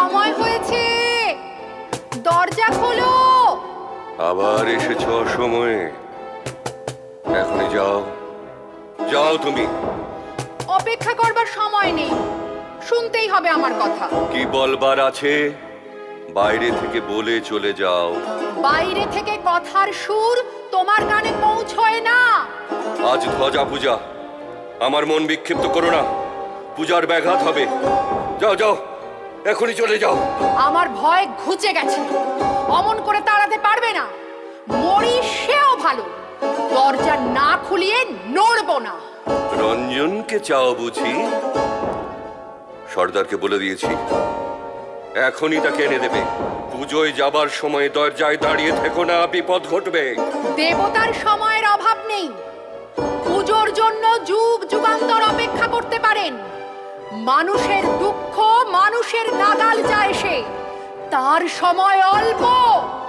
সময় হয়েছে, দরজা খোলো। আবার এসেছ অসময়ে। এখনই যাও, যাও তুমি। অপেক্ষা করবার সময় নেই, শুনতেই হবে আমার কথা। কি বলবার আছে বাইরে থেকে বলে চলে যাও। বাইরে থেকে কথার সুর তোমার কানে পৌঁছয় না। আজ ধ্বজা পূজা, আমার মন বিক্ষিপ্ত করো না, পূজার ব্যাঘাত হবে। যাও যাও, এখনই চলে যাও। আমার ভয় ঘুচে গেছে, অমন করে তাড়াতে পারবে না। মরি সেও ভালো, দরজা না খুলিয়ে নড়বো না। রঞ্জনকে চাও বুঝি? সর্দারকে বলে দিয়েছি, এখনই তাকে এনে দেবে। পুজোয় যাবার সময় দরজায় দাঁড়িয়ে থেকো না, বিপদ ঘটবে। দেবতার সময়ের অভাব নেই, পুজোর জন্য যুগ যুগান্তর অপেক্ষা করতে পারেন। মানুষের দুঃখ মানুষের নাগাল যায়, সে তার সময় অল্প।